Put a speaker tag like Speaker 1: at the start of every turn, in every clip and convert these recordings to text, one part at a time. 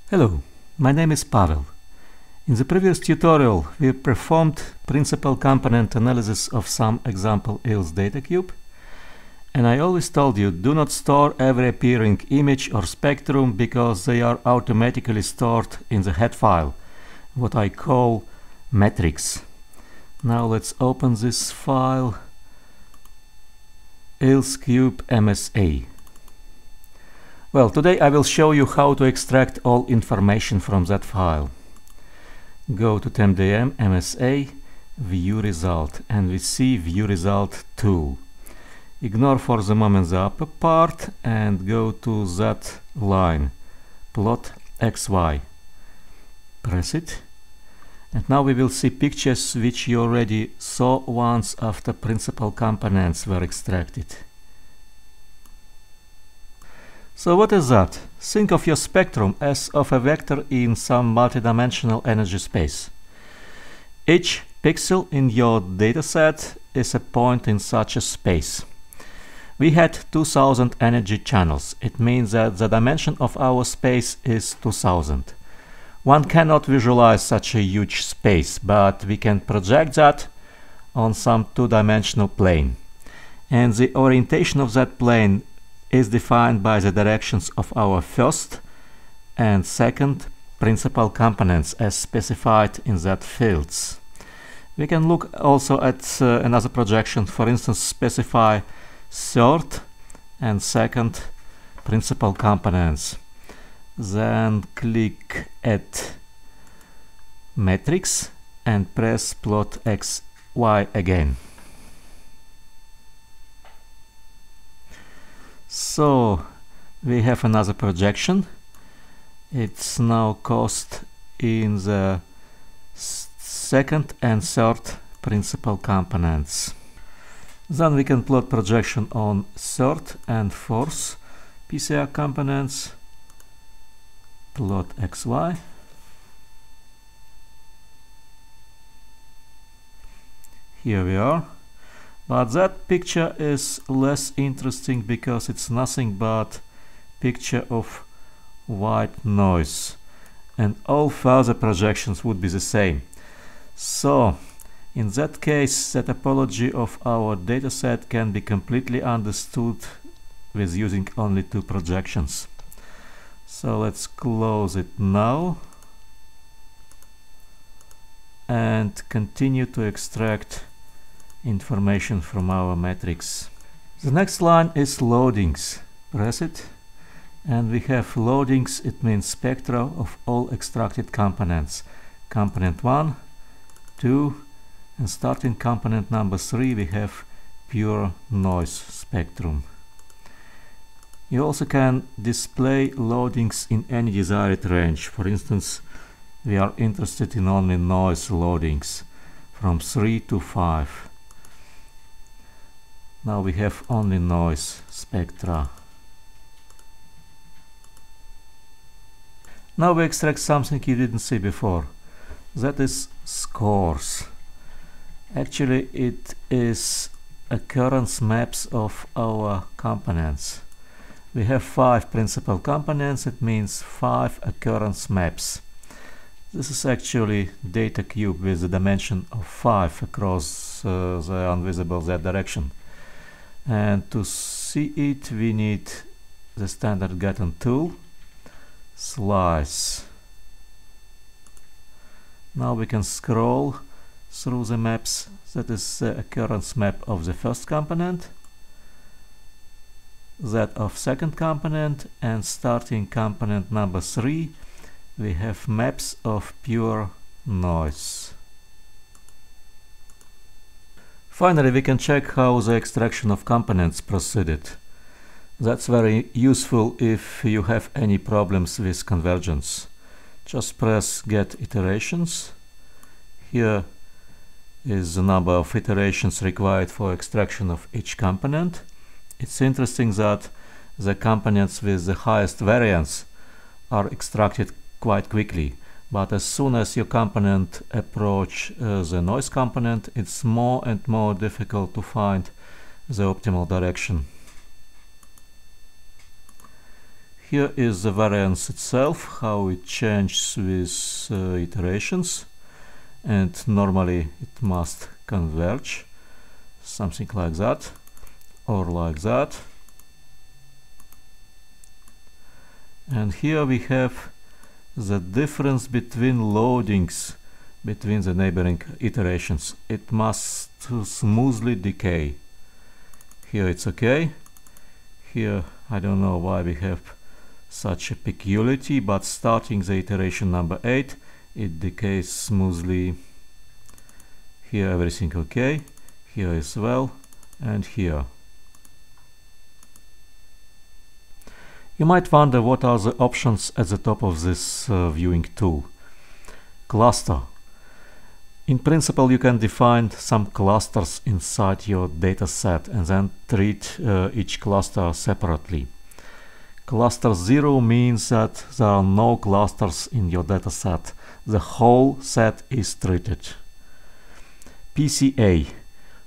Speaker 1: Hello, my name is Pavel. In the previous tutorial we performed principal component analysis of some example EELS data cube, and I always told you do not store every appearing image or spectrum because they are automatically stored in the head file, what I call metrics. Now let's open this file, EELS cube MSA. Well, today I will show you how to extract all information from that file. Go to temDM, MSA, View Result, and we see View Result tool. Ignore for the moment the upper part and go to that line, plot XY. Press it. And now we will see pictures which you already saw once after principal components were extracted. So what is that? Think of your spectrum as of a vector in some multidimensional energy space. Each pixel in your dataset is a point in such a space. We had 2000 energy channels. It means that the dimension of our space is 2000. One cannot visualize such a huge space, but we can project that on some two-dimensional plane. And the orientation of that plane is defined by the directions of our first and second principal components as specified in that fields. We can look also at another projection, for instance specify third and second principal components. Then click at Matrix and press plot XY again. So we have another projection. It's now caused in the second and third principal components. Then we can plot projection on third and fourth PCA components. Plot XY. Here we are. But that picture is less interesting because it's nothing but picture of white noise, and all further projections would be the same. So in that case the topology of our dataset can be completely understood with using only two projections. So let's close it now and continue to extract information from our matrix. The next line is loadings. Press it and we have loadings. It means spectra of all extracted components. Component 1, 2, and starting component number 3 we have pure noise spectrum. You also can display loadings in any desired range. For instance, we are interested in only noise loadings from 3 to 5. Now we have only noise spectra. Now we extract something you didn't see before. That is scores. Actually it is occurrence maps of our components. We have 5 principal components. It means 5 occurrence maps. This is actually data cube with a dimension of 5 across the invisible Z direction. And to see it we need the standard Gatten tool, slice. Now we can scroll through the maps. That is the occurrence map of the first component, that of second component, and starting component number 3 we have maps of pure noise. Finally, we can check how the extraction of components proceeded. That's very useful if you have any problems with convergence. Just press Get Iterations. Here is the number of iterations required for extraction of each component. It's interesting that the components with the highest variance are extracted quite quickly. But as soon as your component approach the noise component, it's more and more difficult to find the optimal direction. Here is the variance itself, how it changes with iterations, and normally it must converge, something like that, or like that. And here we have the difference between loadings between the neighboring iterations. It must smoothly decay. Here it's okay. Here I don't know why we have such a peculiarity, but starting the iteration number 8, it decays smoothly. Here everything okay, here as well, and here. You might wonder what are the options at the top of this viewing tool. Cluster. In principle, you can define some clusters inside your dataset and then treat each cluster separately. Cluster 0 means that there are no clusters in your dataset. The whole set is treated. PCA.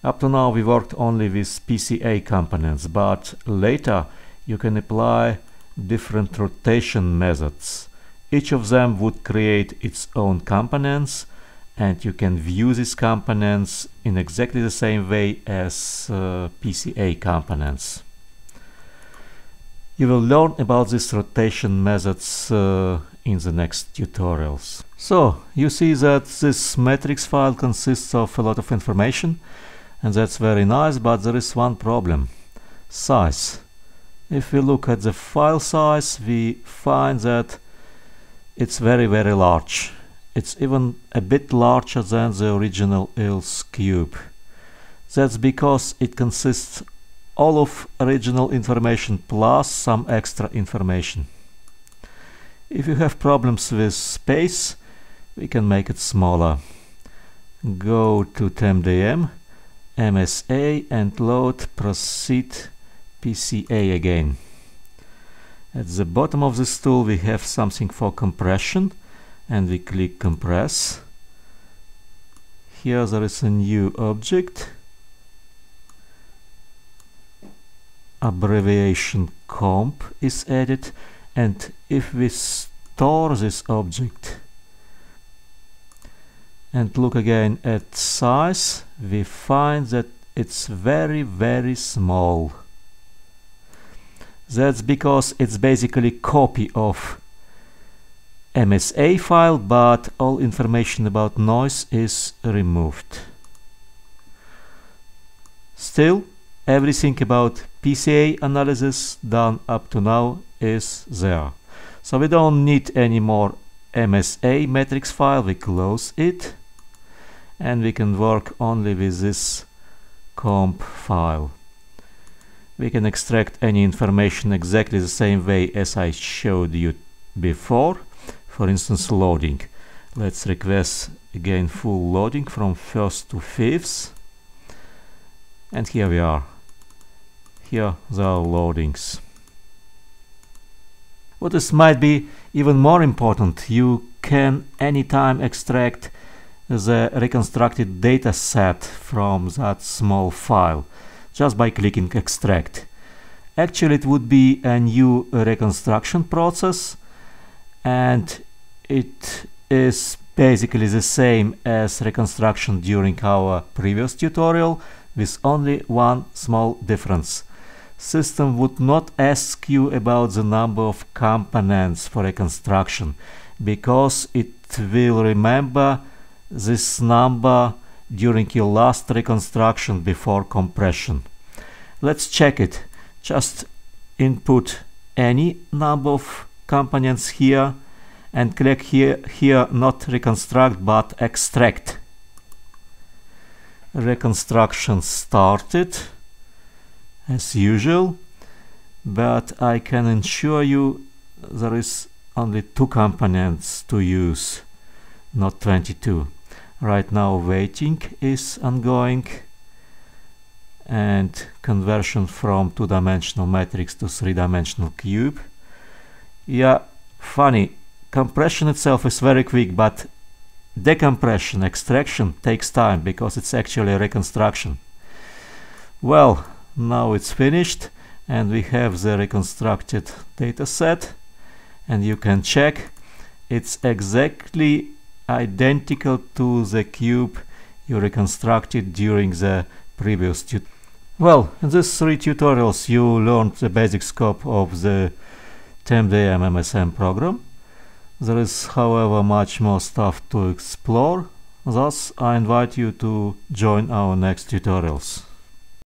Speaker 1: Up to now we worked only with PCA components, but later you can apply different rotation methods. Each of them would create its own components, and you can view these components in exactly the same way as PCA components. You will learn about these rotation methods in the next tutorials. So, you see that this matrix file consists of a lot of information, and that's very nice, but there is one problem: size. If we look at the file size, we find that it's very large. It's even a bit larger than the original ILS cube. That's because it consists all of original information plus some extra information. If you have problems with space, we can make it smaller. Go to temDM, MSA, and load Proceed PCA again. At the bottom of this tool we have something for compression, and we click compress. Here there is a new object, abbreviation comp is added, and if we store this object and look again at size, we find that it's very small. That's because it's basically a copy of MSA file, but all information about noise is removed. Still, everything about PCA analysis done up to now is there. So we don't need any more MSA matrix file, we close it, and we can work only with this comp file. We can extract any information exactly the same way as I showed you before. For instance, loading. Let's request again full loading from 1st to 5th. And here we are. Here there are loadings. What this might be even more important, you can anytime extract the reconstructed data set from that small file just by clicking extract. Actually, it would be a new reconstruction process, and it is basically the same as reconstruction during our previous tutorial, with only one small difference. System would not ask you about the number of components for reconstruction, because it will remember this number during your last reconstruction before compression. Let's check it. Just input any number of components here and click here not reconstruct but extract. Reconstruction started as usual, but I can ensure you there is only 2 components to use, not 22. Right now waiting is ongoing, and conversion from 2-dimensional matrix to 3-dimensional cube. Yeah, funny, compression itself is very quick, but decompression, extraction takes time because it's actually a reconstruction. Well, now it's finished, and we have the reconstructed data set, and you can check it's exactly identical to the cube you reconstructed during the previous tutorial. Well, in these 3 tutorials you learned the basic scope of the temDM MSM program. There is, however, much more stuff to explore, thus I invite you to join our next tutorials.